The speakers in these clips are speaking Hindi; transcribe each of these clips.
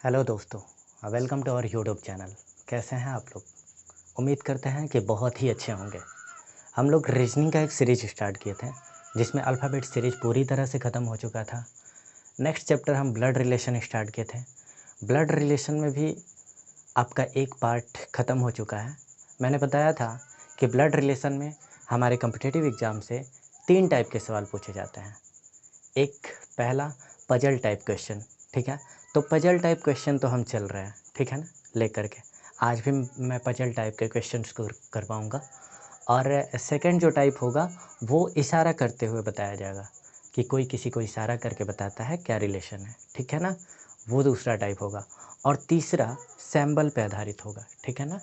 हेलो दोस्तों, welcome to our YouTube channel. कैसे हैं आप लोग? उम्मीद करते हैं कि बहुत ही अच्छे होंगे। हम लोग रीजनिंग का एक सीरीज स्टार्ट किए थे जिसमें अल्फ़ाबेट सीरीज पूरी तरह से ख़त्म हो चुका था। नेक्स्ट चैप्टर हम ब्लड रिलेशन स्टार्ट किए थे। ब्लड रिलेशन में भी आपका एक पार्ट ख़त्म हो चुका है। मैंने बताया था कि ब्लड रिलेशन में हमारे कॉम्पिटिटिव एग्ज़ाम से 3 टाइप के सवाल पूछे जाते हैं। एक पहला पजल टाइप क्वेश्चन, ठीक है। तो पजल टाइप क्वेश्चन तो हम चल रहे हैं, ठीक है ना, लेकर के आज भी मैं पजल टाइप के क्वेश्चंस को करवाऊँगा। और सेकंड जो टाइप होगा वो इशारा करते हुए बताया जाएगा कि कोई किसी को इशारा करके बताता है क्या रिलेशन है, ठीक है ना, वो दूसरा टाइप होगा। और तीसरा सैम्बल पे आधारित होगा, ठीक है ना,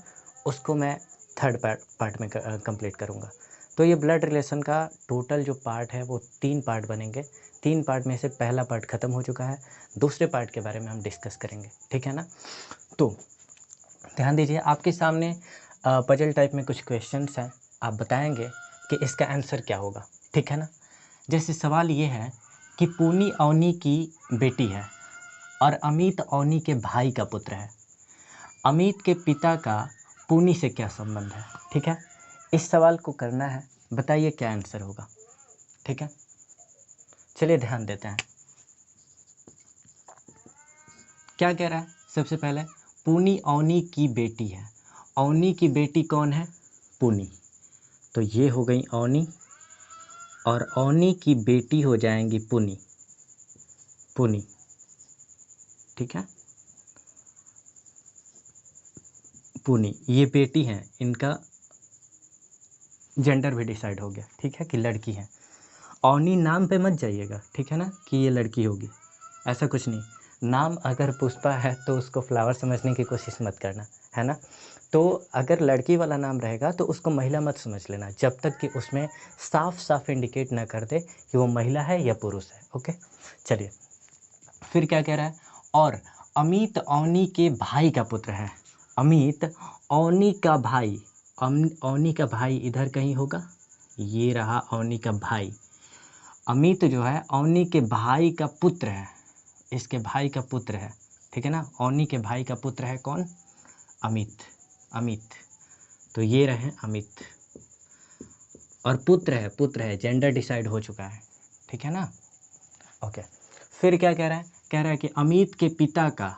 उसको मैं थर्ड पार्ट में कंप्लीट करूँगा। तो ये ब्लड रिलेशन का टोटल जो पार्ट है वो 3 पार्ट बनेंगे। 3 पार्ट में से पहला पार्ट ख़त्म हो चुका है, दूसरे पार्ट के बारे में हम डिस्कस करेंगे, ठीक है ना। तो ध्यान दीजिए, आपके सामने पजल टाइप में कुछ क्वेश्चंस हैं, आप बताएंगे कि इसका आंसर क्या होगा, ठीक है ना। जैसे सवाल ये है कि पूनी अवनी की बेटी है और अमित अवनी के भाई का पुत्र है। अमित के पिता का पूनी से क्या संबंध है, ठीक है। इस सवाल को करना है, बताइए क्या आंसर होगा, ठीक है। चलिए ध्यान देते हैं क्या कह रहा है। सबसे पहले पूनी अवनी की बेटी है। अवनी की बेटी कौन है? पूनी। तो ये हो गई अवनी और अवनी की बेटी हो जाएंगी पुनी। पुनी, ठीक है। पुनी ये बेटी हैं, इनका जेंडर भी डिसाइड हो गया, ठीक है, कि लड़की है। अवनी नाम पे मत जाइएगा, ठीक है ना, कि ये लड़की होगी, ऐसा कुछ नहीं। नाम अगर पुष्पा है तो उसको फ्लावर समझने की कोशिश मत करना, है ना। तो अगर लड़की वाला नाम रहेगा तो उसको महिला मत समझ लेना जब तक कि उसमें साफ साफ इंडिकेट ना कर दे कि वो महिला है या पुरुष है। ओके, चलिए फिर क्या कह रहा है। और अमित अवनी के भाई का पुत्र है। अमित अवनी का भाई, अवनी का भाई इधर कहीं होगा, ये रहा अवनी का भाई। अमित जो है अवनी के भाई का पुत्र है, इसके भाई का पुत्र है, ठीक है ना। अवनी के भाई का पुत्र है कौन? अमित। अमित, तो ये रहे अमित और पुत्र है, जेंडर डिसाइड हो चुका है, ठीक है ना। ओके, फिर क्या कह रहा है। कह रहा है कि अमित के पिता का,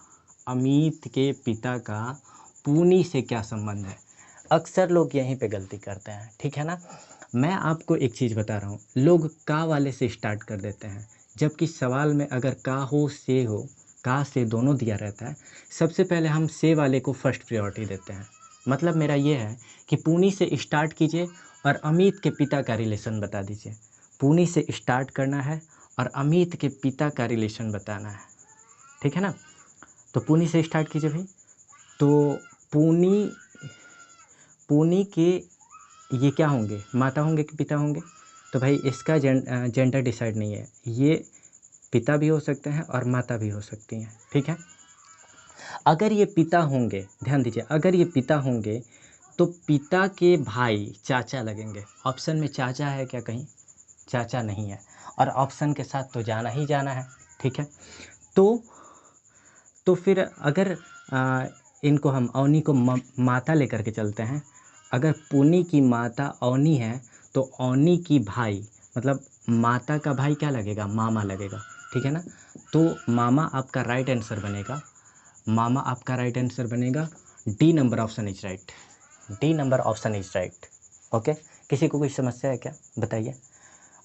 अमित के पिता का पूनी से क्या संबंध है। अक्सर लोग यहीं पे गलती करते हैं, ठीक है ना। मैं आपको एक चीज़ बता रहा हूँ, लोग का वाले से स्टार्ट कर देते हैं, जबकि सवाल में अगर का हो से हो, का से दोनों दिया रहता है। सबसे पहले हम से वाले को फर्स्ट प्रायोरिटी देते हैं। मतलब मेरा ये है कि पूनी से स्टार्ट कीजिए और अमित के पिता का रिलेशन बता दीजिए। पूनी से स्टार्ट करना है और अमित के पिता का रिलेशन बताना है, ठीक है ना। तो पूनी से स्टार्ट कीजिए भाई। तो पूनी, पूनी के ये क्या होंगे, माता होंगे कि पिता होंगे? तो भाई इसका जेंडर डिसाइड नहीं है, ये पिता भी हो सकते हैं और माता भी हो सकती हैं, ठीक है। अगर ये पिता होंगे, ध्यान दीजिए, अगर ये पिता होंगे तो पिता के भाई चाचा लगेंगे। ऑप्शन में चाचा है क्या कहीं? चाचा नहीं है, और ऑप्शन के साथ तो जाना ही जाना है, ठीक है। तो फिर अगर इनको हम अवनी को माता लेकर के चलते हैं। अगर पुनी की माता अवनी है तो अवनी की भाई मतलब माता का भाई क्या लगेगा? मामा लगेगा, ठीक है ना। तो मामा आपका राइट आंसर बनेगा। मामा आपका राइट आंसर बनेगा। D number option is right. D number option is right. Okay, किसी को कोई समस्या है क्या, बताइए।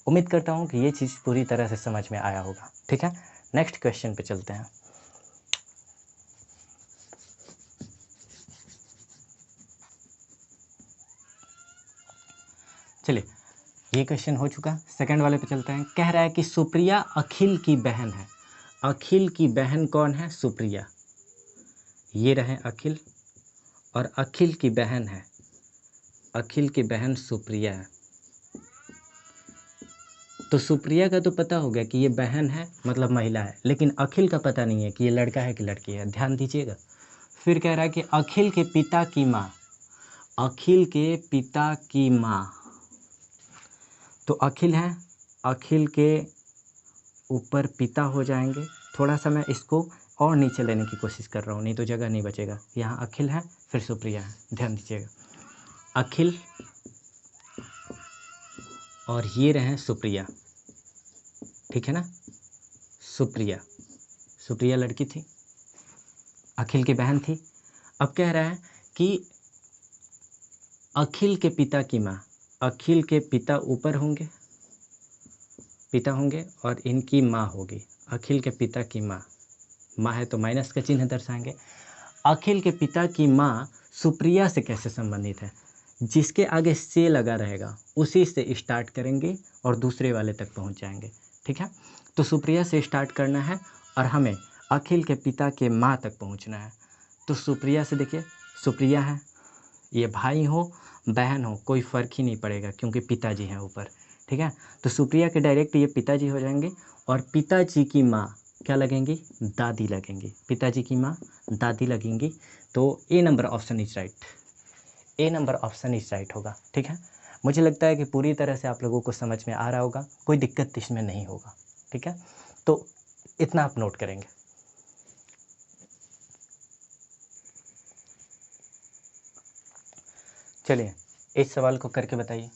उम्मीद करता हूँ कि ये चीज़ पूरी तरह से समझ में आया होगा, ठीक है। नेक्स्ट क्वेश्चन पे चलते हैं। चलिए, ये क्वेश्चन हो चुका, सेकंड वाले पे चलते हैं। कह रहा है कि सुप्रिया अखिल की बहन है। अखिल की बहन कौन है? सुप्रिया। ये रहे अखिल और अखिल की बहन है, अखिल की बहन सुप्रिया है। तो सुप्रिया का तो पता हो गया कि ये बहन है, मतलब महिला है, लेकिन अखिल का पता नहीं है कि ये लड़का है कि लड़की है। ध्यान दीजिएगा। फिर कह रहा है कि अखिल के पिता की माँ, अखिल के पिता की माँ, तो अखिल है, अखिल के ऊपर पिता हो जाएंगे। थोड़ा सा मैं इसको और नीचे लेने की कोशिश कर रहा हूँ, नहीं तो जगह नहीं बचेगा। यहाँ अखिल है, फिर सुप्रिया है, ध्यान दीजिएगा। अखिल और ये रहे सुप्रिया, ठीक है ना। सुप्रिया, सुप्रिया लड़की थी, अखिल की बहन थी। अब कह रहा है कि अखिल के पिता की माँ, अखिल के पिता ऊपर होंगे, पिता होंगे, और इनकी माँ होगी। अखिल के पिता की माँ, माँ है तो माइनस का चिन्ह दर्शाएंगे। अखिल के पिता की माँ सुप्रिया से कैसे संबंधित है? जिसके आगे से लगा रहेगा उसी से स्टार्ट करेंगे और दूसरे वाले तक पहुंच जाएंगे, ठीक है। तो सुप्रिया से स्टार्ट करना है और हमें अखिल के पिता के माँ तक पहुंचना है। तो सुप्रिया से देखिए, सुप्रिया है, ये भाई हो बहन हो कोई फ़र्क ही नहीं पड़ेगा क्योंकि पिताजी हैं ऊपर, ठीक है। तो सुप्रिया के डायरेक्ट ये पिताजी हो जाएंगे और पिताजी की माँ क्या लगेंगी? दादी लगेंगी। पिताजी की माँ दादी लगेंगी। तो A number option is right, A number option is right होगा, ठीक है। मुझे लगता है कि पूरी तरह से आप लोगों को समझ में आ रहा होगा, कोई दिक्कत इसमें नहीं होगा, ठीक है। तो इतना आप नोट करेंगे। चलिए इस सवाल को करके बताइए।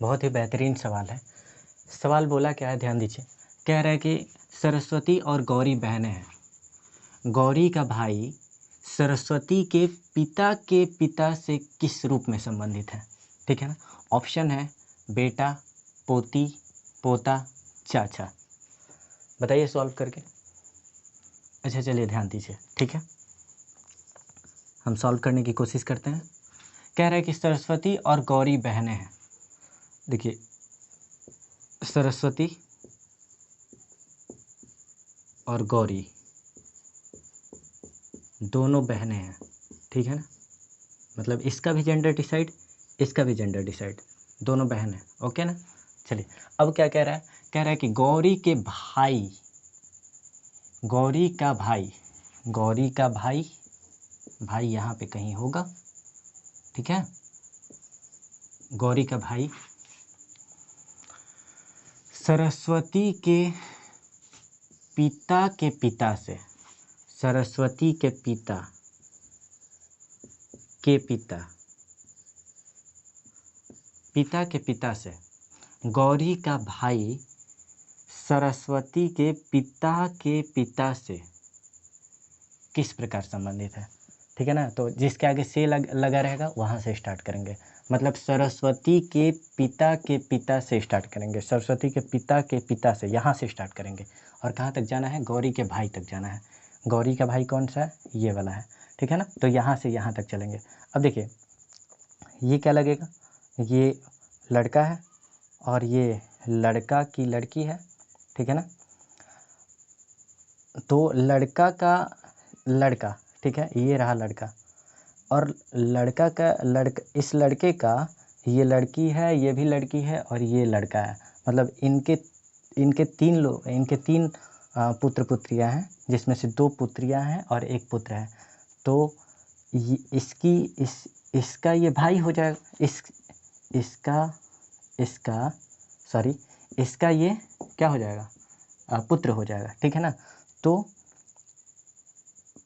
बहुत ही बेहतरीन सवाल है। सवाल बोला क्या है, ध्यान दीजिए। कह रहा है कि सरस्वती और गौरी बहनें हैं। गौरी का भाई सरस्वती के पिता से किस रूप में संबंधित है, ठीक है ना। ऑप्शन है बेटा, पोती, पोता, चाचा। बताइए सॉल्व करके। अच्छा चलिए ध्यान दीजिए, ठीक है, हम सॉल्व करने की कोशिश करते हैं। कह रहा है कि सरस्वती और गौरी बहनें हैं। देखिए सरस्वती और गौरी दोनों बहनें हैं, ठीक है ना। मतलब इसका भी जेंडर डिसाइड, इसका भी जेंडर डिसाइड, दोनों बहन हैं, ओके ना। चलिए अब क्या कह रहा है? कह रहा है कि गौरी के भाई, गौरी का भाई, गौरी का भाई, भाई यहाँ पे कहीं होगा, ठीक है। गौरी का भाई सरस्वती के पिता से, सरस्वती के पिता के पिता से गौरी का भाई सरस्वती के पिता से किस प्रकार संबंधित है, ठीक है ना। तो जिसके आगे से लगा रहेगा वहाँ से स्टार्ट करेंगे। मतलब सरस्वती के पिता से स्टार्ट करेंगे, सरस्वती के पिता से यहाँ से स्टार्ट करेंगे और कहाँ तक जाना है? गौरी के भाई तक जाना है। गौरी का भाई कौन सा है? ये वाला है, ठीक है ना। तो यहाँ से यहाँ तक चलेंगे। अब देखिए ये क्या लगेगा? ये लड़का है और ये लड़का की लड़की है, ठीक है ना। तो लड़का का लड़का, ठीक है, ये रहा लड़का, और लड़का का इस लड़के का ये लड़की है, ये भी लड़की है और ये लड़का है। मतलब इनके तीन पुत्र पुत्रियां हैं, जिसमें से 2 पुत्रियां हैं और 1 पुत्र है। तो इसका ये भाई हो जाएगा, इसका ये क्या हो जाएगा? पुत्र हो जाएगा, ठीक है ना। तो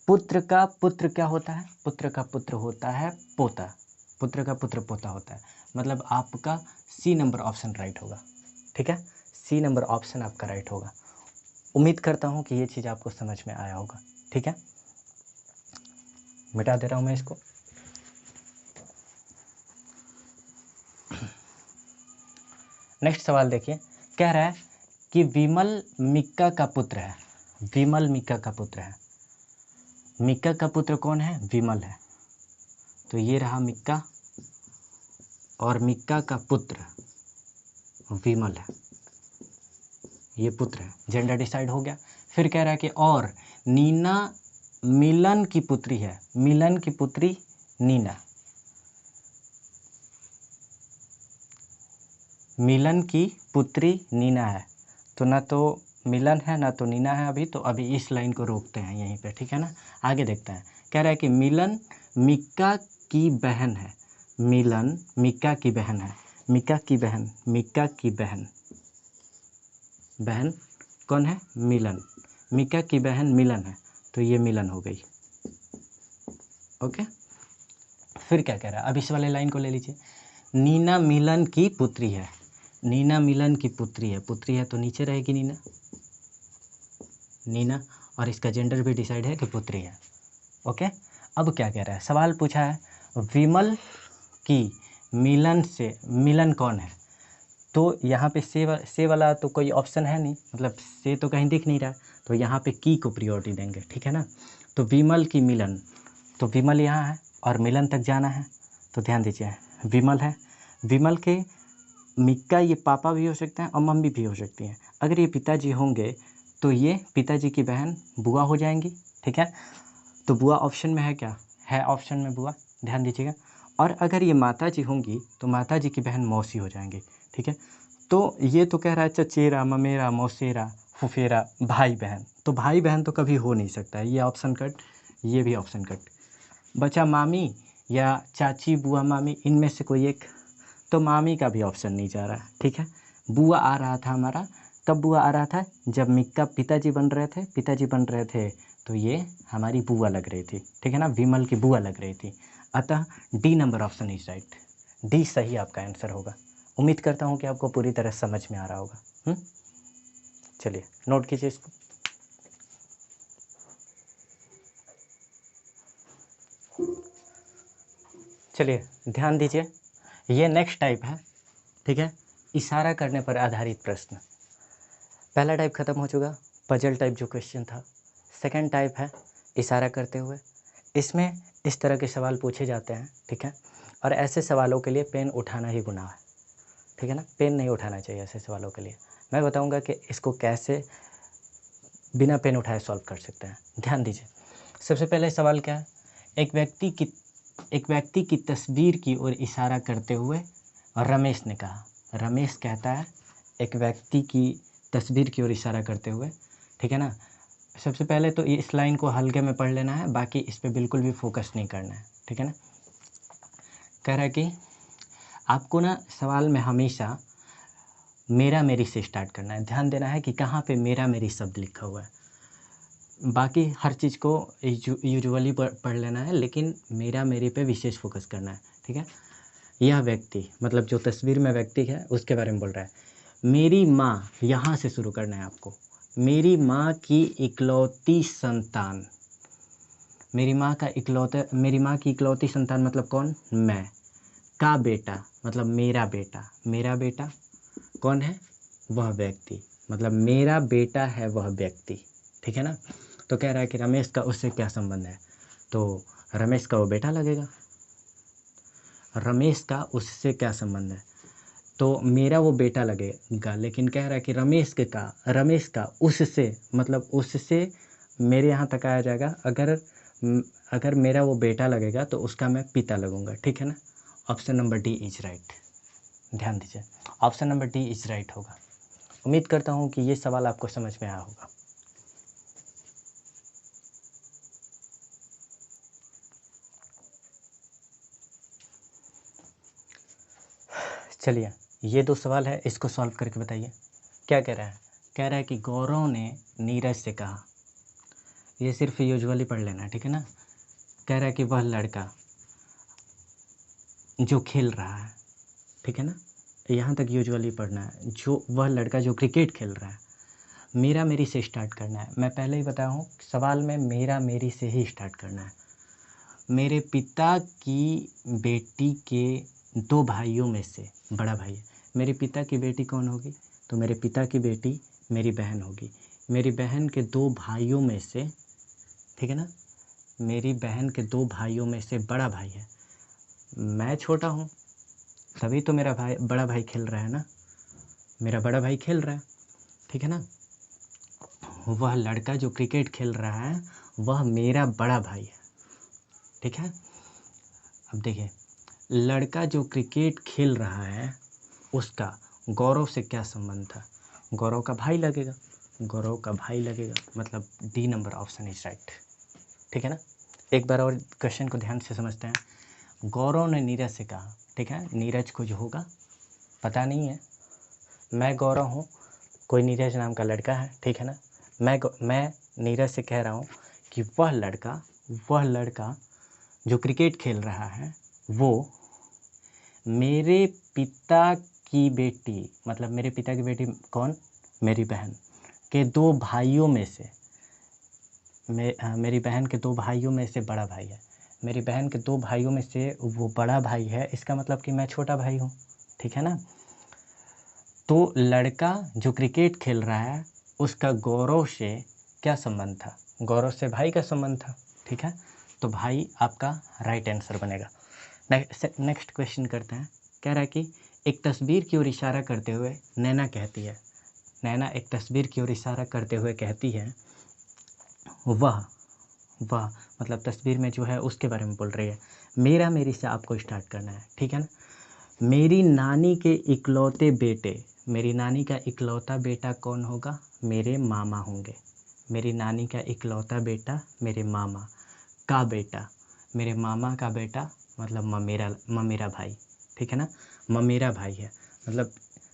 पुत्र का पुत्र क्या होता है? पुत्र का पुत्र होता है पोता, पुत्र का पुत्र पोता होता है। मतलब आपका सी नंबर ऑप्शन राइट होगा, ठीक है। सी नंबर ऑप्शन आपका राइट होगा। उम्मीद करता हूँ कि ये चीज़ आपको समझ में आया होगा, ठीक है। मिटा दे रहा हूँ मैं इसको। नेक्स्ट सवाल देखिए। कह रहा है कि विमल मिक्का का पुत्र है। विमल मिक्का का पुत्र है। मिक्का का पुत्र कौन है? विमल है। तो ये रहा मिक्का और मिक्का का पुत्र विमल है, ये पुत्र है। जेंडर डिसाइड हो गया। फिर कह रहा है कि और नीना मिलन की पुत्री है। मिलन की पुत्री नीना, मिलन की पुत्री नीना है। तो ना तो मिलन है ना तो नीना है। अभी इस लाइन को रोकते हैं यहीं पे, ठीक है ना। आगे देखते हैं। कह रहा है कि मिलन मिक्का की बहन है। मिलन मिक्का की बहन है। मिक्का की बहन बहन कौन है? मिलन। मिका की बहन मिलन है, तो ये मिलन हो गई। ओके, फिर क्या कह रहा है, अब इस वाले लाइन को ले लीजिए। नीना मिलन की पुत्री है, नीना मिलन की पुत्री है तो नीचे रहेगी नीना, नीना, और इसका जेंडर भी डिसाइड है कि पुत्री है। ओके, अब क्या कह रहा है, सवाल पूछा है विमल की मिलन से, मिलन कौन है, तो यहाँ पे से वाला तो कोई ऑप्शन है नहीं, मतलब से तो कहीं दिख नहीं रहा, तो यहाँ पे की को प्रियोरिटी देंगे, ठीक है ना। तो विमल की मिलन, तो विमल यहाँ है और मिलन तक जाना है, तो ध्यान दीजिए विमल है, विमल के मिक्का ये पापा भी हो सकते हैं और मम्मी भी हो सकती हैं। अगर ये पिताजी होंगे तो ये पिताजी की बहन बुआ हो जाएंगी, ठीक है। तो बुआ ऑप्शन में है, क्या है ऑप्शन में बुआ, ध्यान दीजिएगा। और अगर ये माताजी होंगी तो माताजी की बहन मौसी हो जाएंगी, ठीक है। तो ये तो कह रहा है चचेरा, ममेरा, मौसेरा, फुफेरा, भाई बहन, तो भाई बहन तो कभी हो नहीं सकता है, ये ऑप्शन कट, ये भी ऑप्शन कट। बचा मामी या चाची, बुआ, मामी, इनमें से कोई एक, तो मामी का भी ऑप्शन नहीं जा रहा है, ठीक है। बुआ आ रहा था हमारा, कब बुआ आ रहा था, जब मिक्का पिताजी बन रहे थे, तो ये हमारी बुआ लग रही थी, ठीक है ना, विमल की बुआ लग रही थी। अतः D number option is right, D सही आपका आंसर होगा। उम्मीद करता हूँ कि आपको पूरी तरह समझ में आ रहा होगा। चलिए नोट कीजिए इसको। चलिए ध्यान दीजिए, ये नेक्स्ट टाइप है, ठीक है, इशारा करने पर आधारित प्रश्न। पहला टाइप खत्म हो चुका, पजल टाइप जो क्वेश्चन था। सेकंड टाइप है इशारा करते हुए, इसमें इस तरह के सवाल पूछे जाते हैं, ठीक है। और ऐसे सवालों के लिए पेन उठाना ही गुनाह है, ठीक है ना, पेन नहीं उठाना चाहिए ऐसे सवालों के लिए। मैं बताऊंगा कि इसको कैसे बिना पेन उठाए सॉल्व कर सकते हैं। ध्यान दीजिए, सबसे पहले सवाल क्या है, एक व्यक्ति की तस्वीर की ओर इशारा करते हुए रमेश ने कहा, रमेश कहता है एक व्यक्ति की तस्वीर की ओर इशारा करते हुए, ठीक है ना। सबसे पहले तो इस लाइन को हल्के में पढ़ लेना है, बाकी इस पर बिल्कुल भी फोकस नहीं करना है, ठीक है ना। कह रहा है कि आपको ना सवाल में हमेशा मेरा मेरी से स्टार्ट करना है, ध्यान देना है कि कहाँ पे मेरा मेरी शब्द लिखा हुआ है। बाकी हर चीज़ को यूजुअली पढ़ लेना है, लेकिन मेरा मेरी पे विशेष फोकस करना है, ठीक है। यह व्यक्ति, मतलब जो तस्वीर में व्यक्ति है उसके बारे में बोल रहा है। मेरी माँ, यहाँ से शुरू करना है आपको। मेरी माँ की इकलौती संतान, मेरी माँ की इकलौती संतान मतलब कौन, मैं। का बेटा मतलब मेरा बेटा कौन है, वह व्यक्ति, मतलब मेरा बेटा है वह व्यक्ति, ठीक है ना। तो कह रहा है कि रमेश का उससे क्या संबंध है, तो रमेश का वो बेटा लगेगा, रमेश का उससे क्या संबंध है, तो मेरा वो बेटा लगेगा। लेकिन कह रहा है कि रमेश का उससे, मतलब उससे मेरे यहाँ तक आया जाएगा। अगर मेरा वो बेटा लगेगा तो उसका मैं पिता लगूंगा, ठीक है ना। Option number D is right, ध्यान दीजिए, option number D is right होगा। उम्मीद करता हूँ कि ये सवाल आपको समझ में आया होगा। चलिए, ये दो सवाल है, इसको सॉल्व करके बताइए क्या कह रहा है। कह रहा है कि गौरव ने नीरज से कहा, ये सिर्फ यूजुअली पढ़ लेना, ठीक है ना। कह रहा है कि वह लड़का जो खेल रहा है, ठीक है ना, यहाँ तक यूजुअली पढ़ना है, जो वह लड़का जो क्रिकेट खेल रहा है। मेरा मेरी से स्टार्ट करना है, मैं पहले ही बताया हूँ सवाल में मेरा मेरी से ही स्टार्ट करना है। मेरे पिता की बेटी के दो भाइयों में से बड़ा भाई है, मेरे पिता की बेटी कौन होगी, तो मेरे पिता की बेटी मेरी बहन होगी। मेरी बहन के दो भाइयों में से, ठीक है ना, मेरी बहन के दो भाइयों में से बड़ा भाई है, मैं छोटा हूँ, तभी तो मेरा बड़ा भाई खेल रहा है ना, मेरा बड़ा भाई खेल रहा है, ठीक है ना। वह लड़का जो क्रिकेट खेल रहा है वह मेरा बड़ा भाई है, ठीक है। अब देखिए, लड़का जो क्रिकेट खेल रहा है उसका गौरव से क्या संबंध था, गौरव का भाई लगेगा, मतलब D number option is right, ठीक है ना। एक बार और क्वेश्चन को ध्यान से समझते हैं। गौरव ने नीरज से कहा, ठीक है, नीरज को जो होगा पता नहीं है, मैं गौरव हूँ, कोई नीरज नाम का लड़का है, ठीक है ना, मैं नीरज से कह रहा हूँ कि वह लड़का जो क्रिकेट खेल रहा है वो मेरे पिता की बेटी, मतलब मेरे पिता की बेटी कौन, मेरी बहन के 2 भाइयों में से, मेरी बहन के 2 भाइयों में से बड़ा भाई है। मेरी बहन के 2 भाइयों में से वो बड़ा भाई है, इसका मतलब कि मैं छोटा भाई हूँ, ठीक है ना। तो लड़का जो क्रिकेट खेल रहा है उसका गौरव से क्या संबंध था, गौरव से भाई का संबंध था, ठीक है। तो भाई आपका राइट आंसर बनेगा। नेक्स्ट क्वेश्चन करते हैं। कह रहा है कि एक तस्वीर की ओर इशारा करते हुए नैना कहती है, नैना एक तस्वीर की ओर इशारा करते हुए कहती है, वह मतलब तस्वीर में जो है उसके बारे में बोल रही है। मेरा मेरी से आपको स्टार्ट करना है, ठीक है ना। मेरी नानी के इकलौते बेटे, मेरी नानी का इकलौता बेटा कौन होगा, मेरे मामा होंगे। मेरी नानी का इकलौता बेटा मेरे मामा का बेटा, मेरे मामा का बेटा मतलब ममेरा भाई, ठीक है ना। ममेरा भाई है, मतलब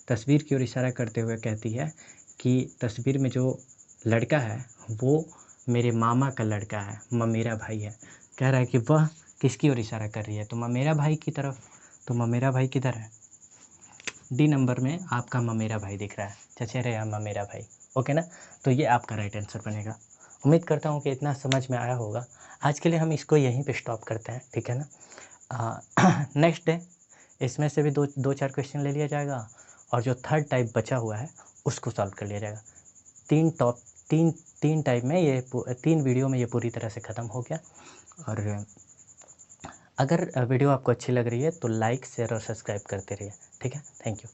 तस्वीर की ओर इशारा करते हुए कहती है कि तस्वीर में जो लड़का है वो मेरे मामा का लड़का है, ममेरा भाई है। कह रहा है कि वह किसकी ओर इशारा कर रही है, तो ममेरा भाई की तरफ। तो ममेरा भाई किधर है, डी नंबर में आपका ममेरा भाई दिख रहा है, चचेरे या ममेरा भाई, ओके ना। तो ये आपका राइट आंसर बनेगा। उम्मीद करता हूँ कि इतना समझ में आया होगा। आज के लिए हम इसको यहीं पे स्टॉप करते हैं, ठीक है ना। नेक्स्ट डे इसमें से भी दो चार क्वेश्चन ले लिया जाएगा और जो थर्ड टाइप बचा हुआ है उसको सॉल्व कर लिया जाएगा। तीन टाइप में ये 3 वीडियो में ये पूरी तरह से ख़त्म हो गया। और अगर वीडियो आपको अच्छी लग रही है तो लाइक शेयर और सब्सक्राइब करते रहिए, ठीक है। Thank you.